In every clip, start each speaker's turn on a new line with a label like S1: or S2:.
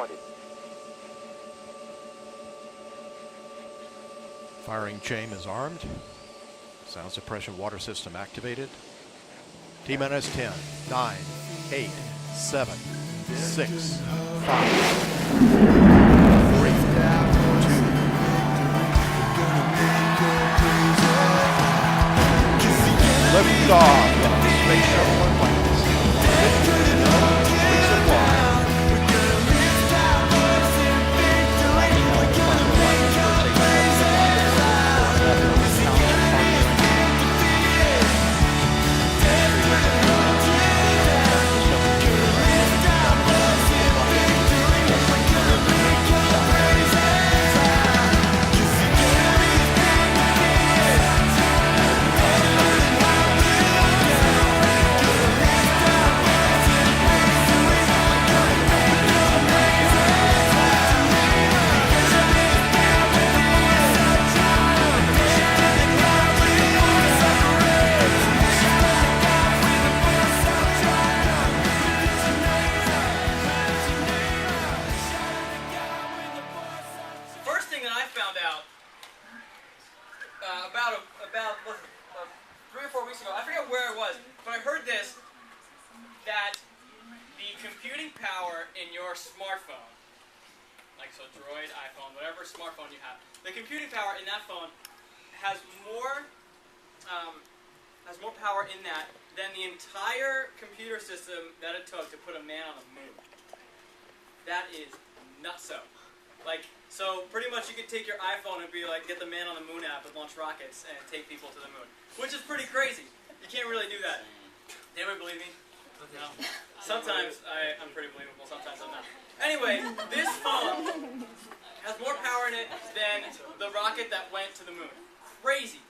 S1: 20.
S2: Firing chain is armed. Sound suppression water system activated. T-minus 10, 9, 8, 7, 6, 5, 3, 2. Lift off. Space Shuttle Atlantis. Resupply.
S3: Rockets and take people to the moon, which is pretty crazy. You can't really do that. Anyone believe me? No. Sometimes I'm pretty believable, sometimes I'm not. Anyway, this phone has more power in it than the rocket that went to the moon. Crazy.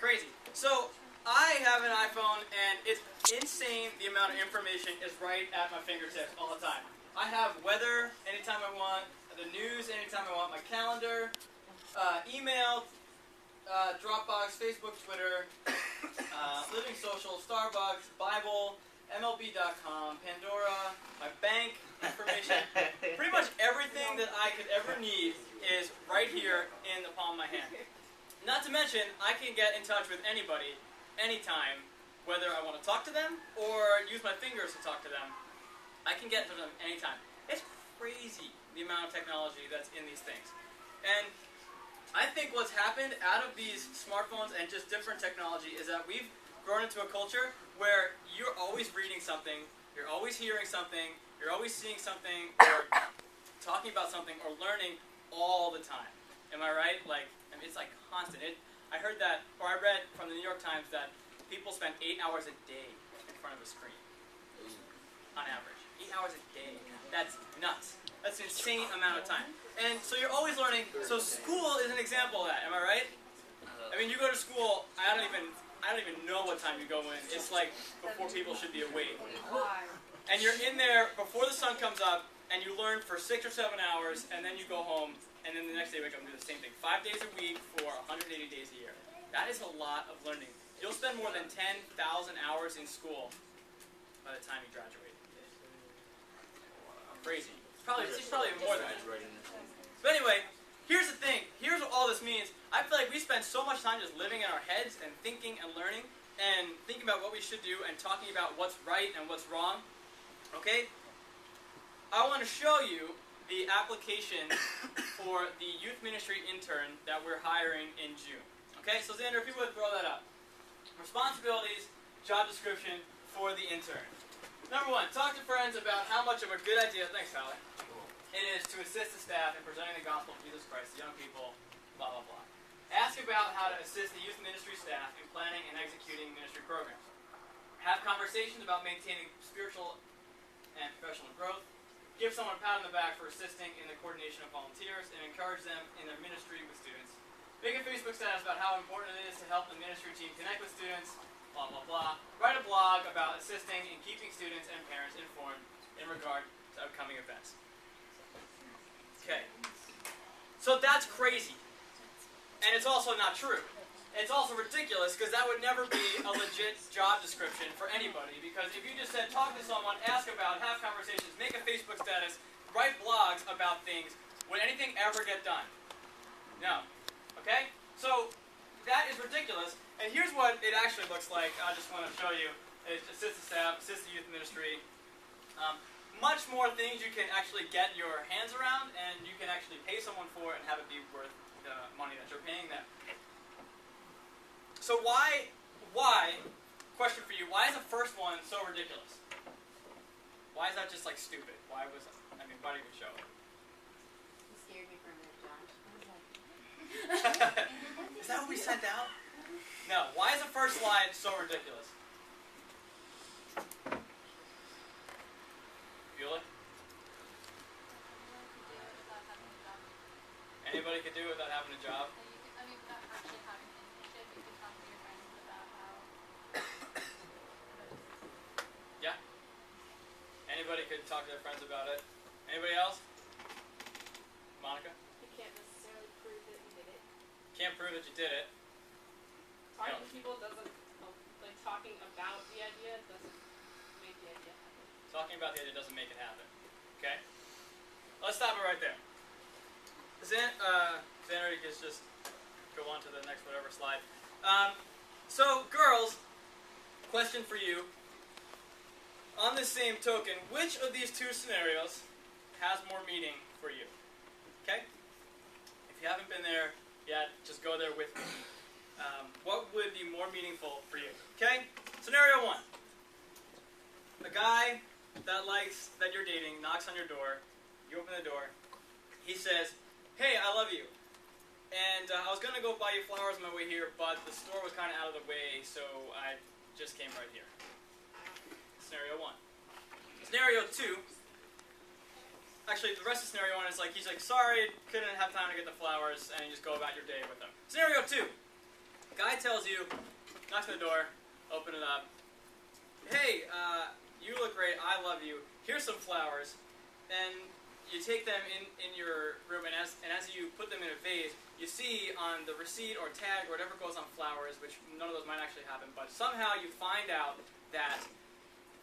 S3: Crazy. So, I have an iPhone, and it's insane the amount of information is right at my fingertips all the time. I have weather anytime I want, the news anytime I want, my calendar, email, Dropbox, Facebook, Twitter, Living Social, Starbucks, Bible, MLB.com, Pandora, my bank information. Pretty much everything that I could ever need is right here in the palm of my hand. Not to mention, I can get in touch with anybody, anytime, whether I want to talk to them or use my fingers to talk to them. I can get to them anytime. It's crazy the amount of technology that's in these things. And I think what's happened out of these smartphones and just different technology is that we've grown into a culture where you're always reading something, you're always hearing something, you're always seeing something, or talking about something, or learning all the time. Am I right? Like, I mean, it's like constant. I heard that, or I read from the New York Times that people spend 8 hours a day in front of a screen, on average. 8 hours a day. That's nuts. That's an insane amount of time. And so you're always learning. So school is an example of that. Am I right? I mean, you go to school. I don't even know what time you go in. It's like before people should be awake. And you're in there before the sun comes up, and you learn for 6 or 7 hours, and then you go home, and then the next day you wake up and do the same thing. 5 days a week for 180 days a year. That is a lot of learning. You'll spend more than 10,000 hours in school by the time you graduate. Crazy. It's probably more than that. But anyway, here's the thing. Here's what all this means. I feel like we spend so much time just living in our heads and thinking and learning and thinking about what we should do and talking about what's right and what's wrong. Okay? I want to show you the application for the youth ministry intern that we're hiring in June. Okay? So Xander, if you would throw that up. Responsibilities, job description for the intern. Number 1, talk to friends about how much of a good idea, thanks Tyler, it is to assist the staff in presenting the gospel of Jesus Christ to young people, blah, blah, blah. Ask about how to assist the youth ministry staff in planning and executing ministry programs. Have conversations about maintaining spiritual and professional growth. Give someone a pat on the back for assisting in the coordination of volunteers and encourage them in their ministry with students. Make a Facebook status about how important it is to help the ministry team connect with students, blah, blah, blah. Write a blog about assisting in keeping students and parents informed in regard to upcoming events. Okay. So that's crazy. And it's also not true. It's also ridiculous because that would never be a legit job description for anybody, because if you just said talk to someone, ask about, have conversations, make a Facebook status, write blogs about things, would anything ever get done? No. Okay? So, that is ridiculous. And here's what it actually looks like. I just want to show you. It's assistant staff, assistant youth ministry. Much more things you can actually get your hands around, and you can actually pay someone for it and have it be worth the money that you're paying them. So why, question for you, why is the first one so ridiculous? Why is that just like stupid? Why did you show it?
S1: You scared me for a minute, John.
S3: Is that what we sent out? No. Why is the first slide so ridiculous? Bueller? Anybody could do it without having a job?
S4: Without actually having an internship, you can talk to your friends about how.
S3: Yeah. Anybody could talk to their friends about it. Anybody else? Monica?
S5: You can't necessarily prove that you did it.
S3: Can't prove that you did it.
S5: Talking to people doesn't, like talking about the idea doesn't make the idea happen.
S3: Talking about the idea doesn't make it happen. Okay? Let's stop it right there. Xander, you can just go on to the next whatever slide. So, girls, question for you. On the same token, which of these two scenarios has more meaning for you? Okay? If you haven't been there yet, just go there with me. What would be more meaningful for you? Okay? Scenario 1. A guy that you're dating knocks on your door. You open the door. He says, "Hey, I love you. And I was going to go buy you flowers on my way here, but the store was kind of out of the way, so I just came right here." Scenario 1. Scenario 2. Actually, the rest of scenario 1 is like, he's like, "Sorry, couldn't have time to get the flowers," and you just go about your day with them. Scenario 2. Guy tells you, knocks on the door, open it up. "Hey, you look great, I love you. Here's some flowers." And you take them in your room, and as you put them in a vase, you see on the receipt or tag or whatever goes on flowers, which none of those might actually happen, but somehow you find out that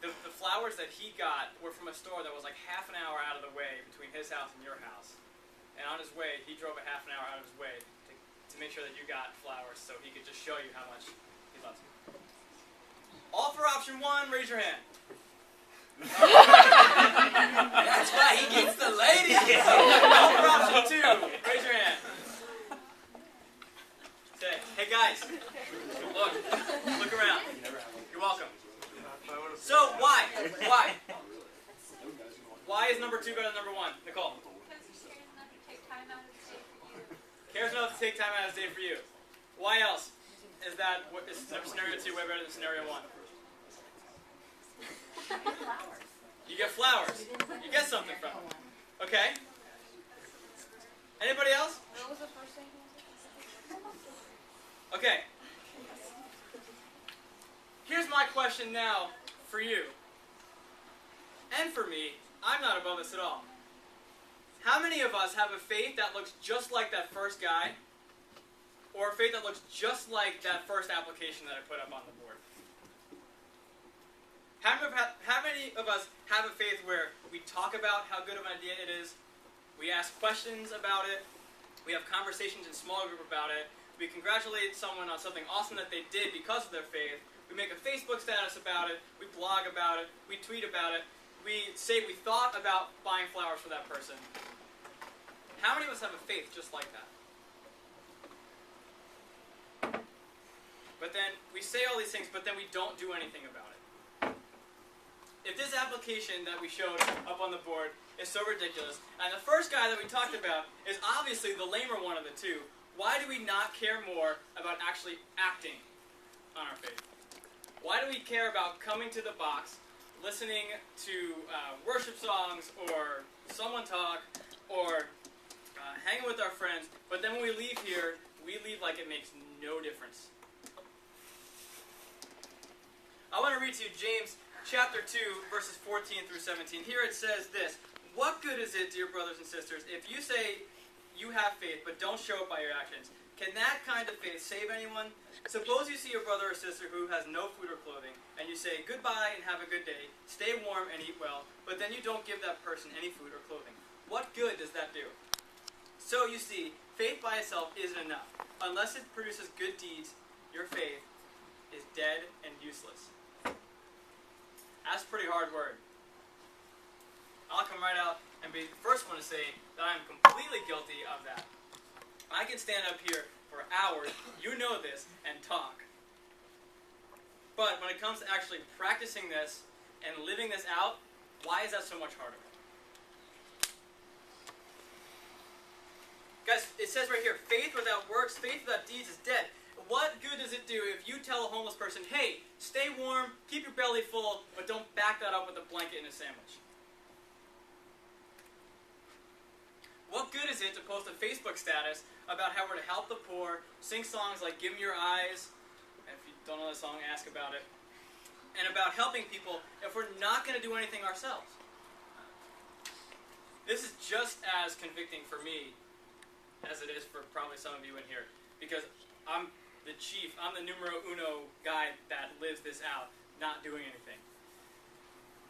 S3: the flowers that he got were from a store that was like half an hour out of the way between his house and your house. And on his way, he drove a half an hour out of his way to make sure that you got flowers so he could just show you how much he loves you. All for option 1, raise your hand.
S6: That's why he gets the lady.
S3: All for option 2, raise your hand. Okay. Hey guys, look around. You're welcome. So why? Why is number 2 better than number 1? Nicole.
S4: Because he cares enough to take time out of his day for you.
S3: Cares enough to take time out of his day for you. Why else? Is scenario 2 way better than scenario 1? You get flowers. You get something from it. Okay? Anybody else?
S5: What was the first thing?
S3: Okay. Here's my question now for you. And for me. I'm not above this at all. How many of us have a faith that looks just like that first guy? Or a faith that looks just like that first application that I put up on the board? How many of us have a faith where we talk about how good of an idea it is, we ask questions about it, we have conversations in small group about it, we congratulate someone on something awesome that they did because of their faith, we make a Facebook status about it, we blog about it, we tweet about it, we say we thought about buying flowers for that person. How many of us have a faith just like that? But then we say all these things, but then we don't do anything about it. If this application that we showed up on the board is so ridiculous, and the first guy that we talked about is obviously the lamer one of the two, why do we not care more about actually acting on our faith? Why do we care about coming to the box, listening to worship songs, or someone talk, or hanging with our friends, but then when we leave here, we leave like it makes no difference? I want to read to you James chapter 2, verses 14 through 17. Here it says this: "What good is it, dear brothers and sisters, if you say you have faith, but don't show it by your actions? Can that kind of faith save anyone? Suppose you see a brother or sister who has no food or clothing, and you say, 'Goodbye and have a good day, stay warm and eat well,' but then you don't give that person any food or clothing. What good does that do? So you see, faith by itself isn't enough. Unless it produces good deeds, your faith is dead and useless. That's a pretty hard word. I'll come right out and be the first one to say that I'm completely guilty of that. I can stand up here for hours, you know this, and talk. But when it comes to actually practicing this and living this out, why is that so much harder? Guys, it says right here, faith without works, faith without deeds is dead. What good does it do if you tell a homeless person, hey, stay warm, keep your belly full, but don't back that up with a blanket and a sandwich? What good is it to post a Facebook status about how we're to help the poor, sing songs like Give Me Your Eyes, and if you don't know the song, ask about it, and about helping people if we're not going to do anything ourselves? This is just as convicting for me as it is for probably some of you in here, because I'm the chief, I'm the numero uno guy that lives this out, not doing anything.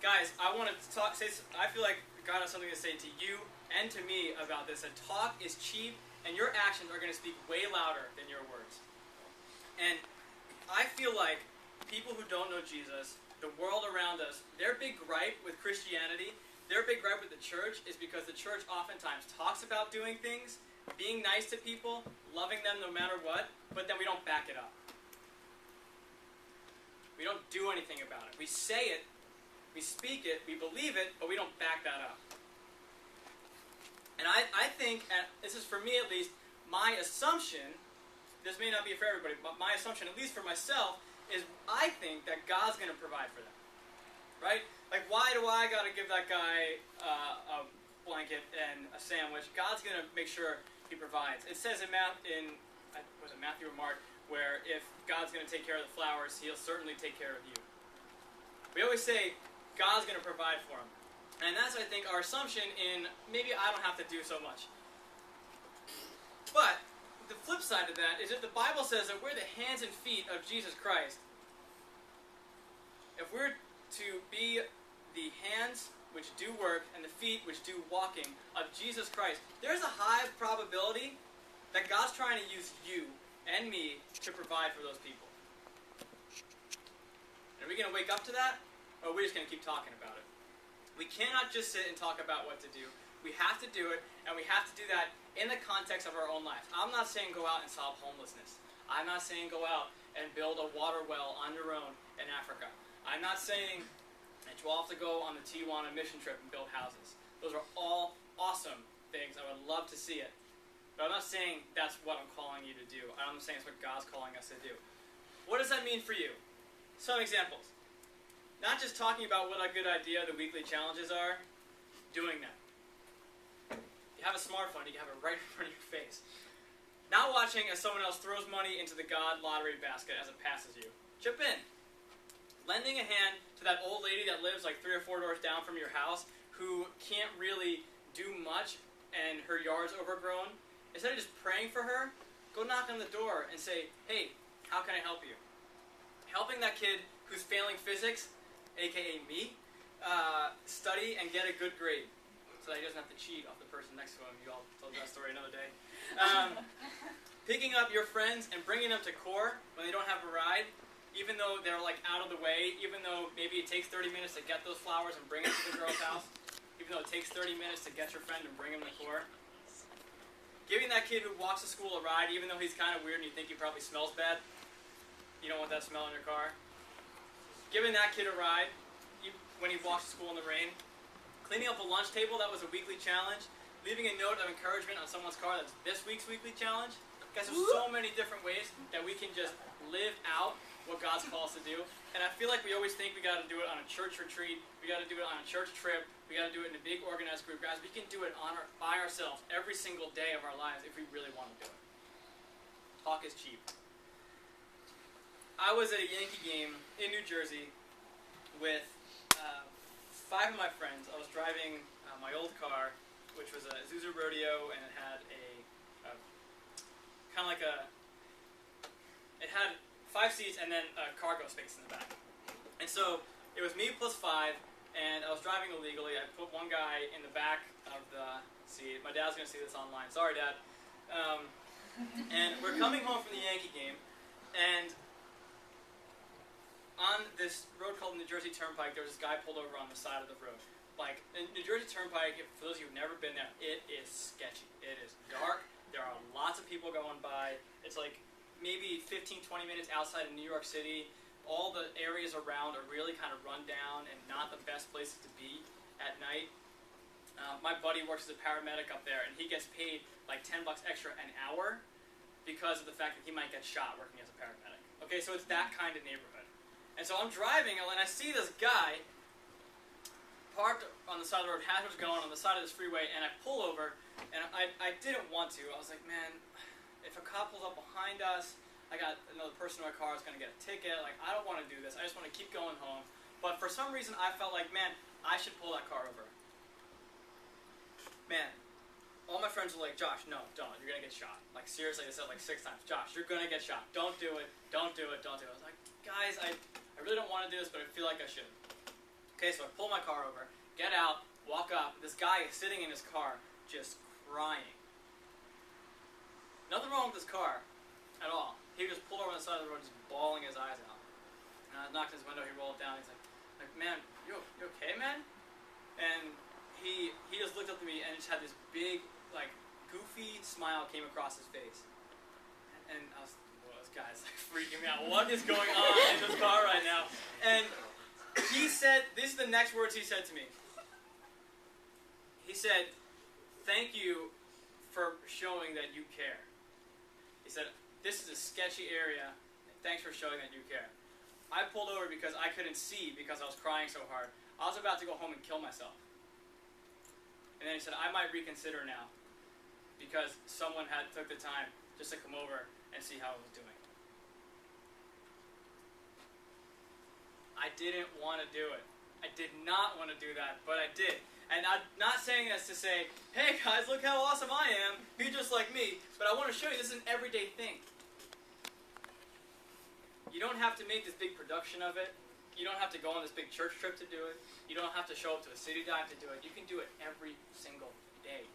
S3: Guys, I want to I feel like God has something to say to you and to me about this, that talk is cheap, and your actions are going to speak way louder than your words. And I feel like people who don't know Jesus, the world around us, their big gripe with Christianity, their big gripe with the church is because the church oftentimes talks about doing things, being nice to people, loving them no matter what, but then we don't back it up. We don't do anything about it. We say it, we speak it, we believe it, but we don't back that up. And I think, and this is for me at least, my assumption, this may not be for everybody, but my assumption, at least for myself, is I think that God's going to provide for them. Right? Like, why do I got to give that guy a blanket and a sandwich? God's going to make sure he provides. It says in Matthew or Mark, where if God's going to take care of the flowers, he'll certainly take care of you. We always say God's going to provide for him. And that's, I think, our assumption in maybe I don't have to do so much. But the flip side of that is if the Bible says that we're the hands and feet of Jesus Christ, if we're to be the hands which do work and the feet which do walking of Jesus Christ, there's a high probability that God's trying to use you and me to provide for those people. And are we going to wake up to that, or are we just going to keep talking about it? We cannot just sit and talk about what to do. We have to do it, and we have to do that in the context of our own lives. I'm not saying go out and solve homelessness. I'm not saying go out and build a water well on your own in Africa. I'm not saying that you'll have to go on the Tijuana mission trip and build houses. Those are all awesome things. I would love to see it. But I'm not saying that's what I'm calling you to do. I'm saying it's what God's calling us to do. What does that mean for you? Some examples. Not just talking about what a good idea the weekly challenges are, doing that. You have a smartphone, you have it right in front of your face. Not watching as someone else throws money into the God lottery basket as it passes you. Chip in. Lending a hand to that old lady that lives like 3 or 4 doors down from your house who can't really do much and her yard's overgrown. Instead of just praying for her, go knock on the door and say, hey, how can I help you? Helping that kid who's failing physics, aka me, study and get a good grade so that he doesn't have to cheat off the person next to him. You all told that story another day. Picking up your friends and bringing them to core when they don't have a ride, even though they're like out of the way, even though maybe it takes 30 minutes to get those flowers and bring them to the girl's house, even though it takes 30 minutes to get your friend and bring him to core. Giving that kid who walks to school a ride, even though he's kind of weird and you think he probably smells bad. You don't want that smell in your car. Giving that kid a ride when he walks to school in the rain. Cleaning up a lunch table, that was a weekly challenge. Leaving a note of encouragement on someone's car, that's this week's weekly challenge. Guys, there's so many different ways that we can just live out what God's called us to do. And I feel like we always think we got to do it on a church retreat, we got to do it on a church trip, we got to do it in a big organized group. Guys, we can do it by ourselves every single day of our lives if we really want to do it. Talk is cheap. I was at a Yankee game in New Jersey with 5 of my friends. I was driving my old car, which was a Isuzu Rodeo, and it had it had 5 seats and then a cargo space in the back. And so it was me plus 5, and I was driving illegally. I put one guy in the back of the See, my dad's gonna see this online. Sorry, Dad. And we're coming home from the Yankee game, and on this road called New Jersey Turnpike, there was this guy pulled over on the side of the road. Like, New Jersey Turnpike, for those of you who've never been there, it is sketchy. It is dark. There are lots of people going by. It's like maybe 15, 20 minutes outside of New York City. All the areas around are really kind of run down and not the best places to be at night. My buddy works as a paramedic up there, and he gets paid like $10 extra an hour because of the fact that he might get shot working as a paramedic. Okay, so it's that kind of neighborhood. And so I'm driving, and I see this guy parked on the side of the road, hazards going on the side of this freeway, and I pull over, and I didn't want to. I was like, man, if a cop pulls up behind us, I got another person in my car that's going to get a ticket. Like, I don't want to do this. I just want to keep going home. But for some reason, I felt like, man, I should pull that car over. Man, all my friends were like, Josh, no, don't. You're going to get shot. Like, seriously, they said like 6 times, Josh, you're going to get shot. Don't do it. Don't do it. Don't do it. I was like, guys, I really don't want to do this, but I feel like I should. Okay, so I pull my car over, get out, walk up. This guy is sitting in his car just crying. Nothing wrong with this car at all. He just pulled over on the side of the road just bawling his eyes out. And I knocked on his window, he rolled down, he's like, man, you okay, man? And he just looked up to me and just had this big, like, goofy smile came across his face. And I was, well, this guy's like freaking me out. What is going on in this car right now? And he said, this is the next words he said to me. He said, thank you for showing that you care. He said, this is a sketchy area. Thanks for showing that you care. I pulled over because I couldn't see because I was crying so hard. I was about to go home and kill myself. And then he said, I might reconsider now because someone took the time just to come over and see how I was doing. I didn't want to do it. I did not want to do that, but I did. And I'm not saying this to say, hey guys, look how awesome I am. Be just like me. But I want to show you this is an everyday thing. You don't have to make this big production of it. You don't have to go on this big church trip to do it. You don't have to show up to a city dive to do it. You can do it every single day.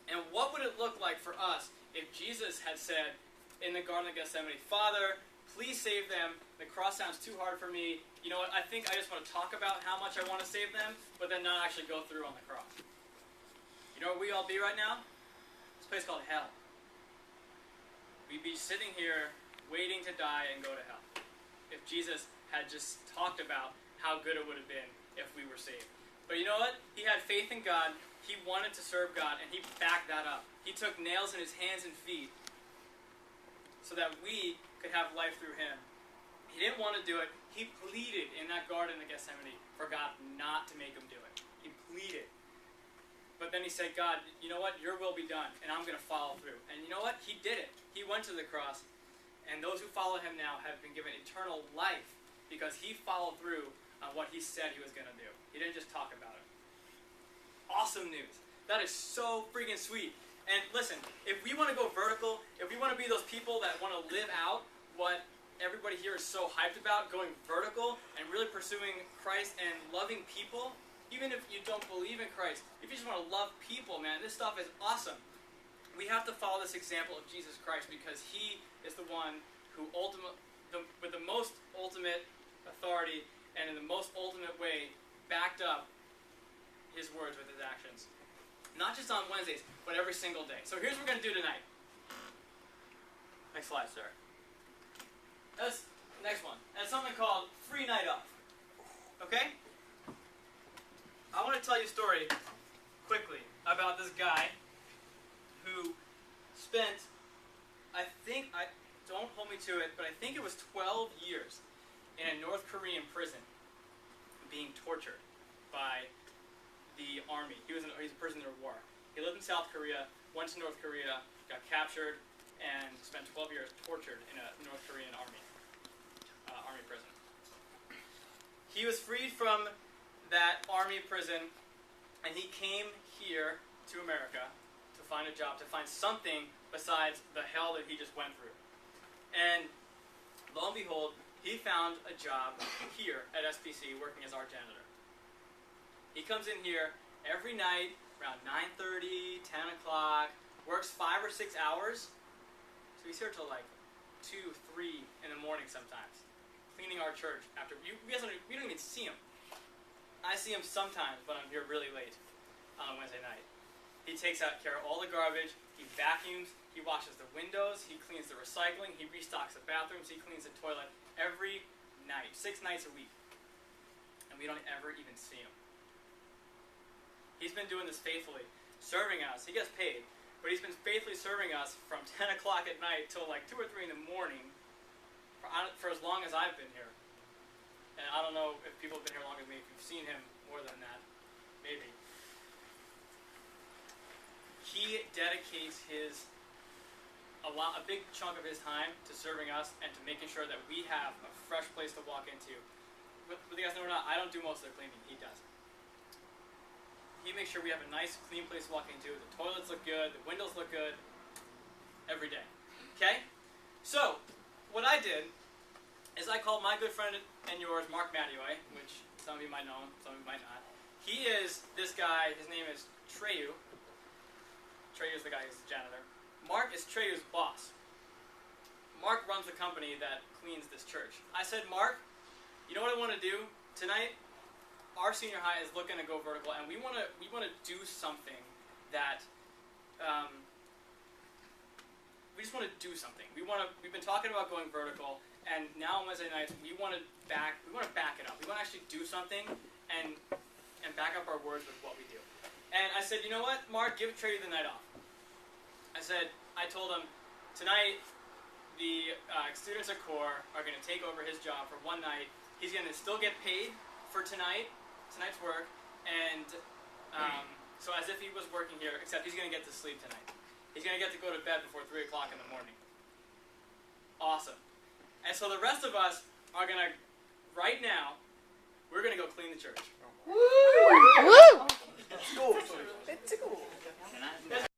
S3: And what would it look like for us if Jesus had said in the Garden of Gethsemane, Father, please save them. The cross sounds too hard for me. You know what? I think I just want to talk about how much I want to save them, but then not actually go through on the cross. You know where we all be right now? This place called hell. We'd be sitting here waiting to die and go to hell if Jesus had just talked about how good it would have been if we were saved. But you know what? He had faith in God. He wanted to serve God, and he backed that up. He took nails in his hands and feet so that we could have life through him. He didn't want to do it. He pleaded in that Garden of Gethsemane for God not to make him do it. He pleaded. But then he said, God, you know what? Your will be done, and I'm going to follow through. And you know what? He did it. He went to the cross, and those who follow him now have been given eternal life because he followed through on what he said he was going to do. He didn't just talk about it. Awesome news. That is so freaking sweet. And listen, if we want to go vertical, if we want to be those people that want to live out what everybody here is so hyped about, going vertical and really pursuing Christ and loving people, even if you don't believe in Christ, if you just want to love people, man, this stuff is awesome. We have to follow this example of Jesus Christ because he is the one who with the most ultimate authority and in the most ultimate way backed up his words with his actions. Not just on Wednesdays, but every single day. So here's what we're going to do tonight. Next slide, sir. Next one. That's something called Free Night Off. Okay? I want to tell you a story quickly about this guy who spent, don't hold me to it, but I think it was 12 years in a North Korean prison being tortured by the army. He's a prisoner of war. He lived in South Korea, went to North Korea, got captured, and spent 12 years tortured in a North Korean army prison. He was freed from that army prison, and he came here to America to find a job, to find something besides the hell that he just went through. And lo and behold, he found a job here at SPC working as our janitor. He comes in here every night around 9:30, 10 o'clock. Works 5 or 6 hours. So he's here till like 2, 3 in the morning sometimes, cleaning our church. After we don't even see him. I see him sometimes, but I'm here really late on a Wednesday night. He takes care of all the garbage. He vacuums. He washes the windows. He cleans the recycling. He restocks the bathrooms. He cleans the toilet every night, 6 nights a week. And we don't ever even see him. He's been doing this faithfully, serving us. He gets paid, but he's been faithfully serving us from 10 o'clock at night till like 2 or 3 in the morning for as long as I've been here. And I don't know if people have been here longer than me, if you've seen him more than that, maybe. He dedicates a big chunk of his time to serving us and to making sure that we have a fresh place to walk into. Whether you guys know or not, I don't do most of the cleaning. He does. He makes sure we have a nice, clean place to walk into. The toilets look good. The windows look good. Every day. Okay? So, what I did is I called my good friend and yours, Mark Mattioi, which some of you might know him, some of you might not. He is this guy. His name is Treyu. Treyu's the guy who's the janitor. Mark is Treyu's boss. Mark runs the company that cleans this church. I said, Mark, you know what I want to do tonight? Our senior high is looking to go vertical, and we want to do something that we just want to do something. We've been talking about going vertical, and now on Wednesday nights we want to back it up. We want to actually do something and back up our words with what we do. And I said, you know what, Mark, give Trey the night off. I told him, tonight the students at CORE are going to take over his job for one night. He's going to still get paid for tonight's work, and so as if he was working here, except he's going to get to sleep tonight. He's going to get to go to bed before 3 o'clock in the morning. Awesome. And so the rest of us are going to, right now, we're going to go clean the church.
S2: Woo!
S7: Let's go. Let's go.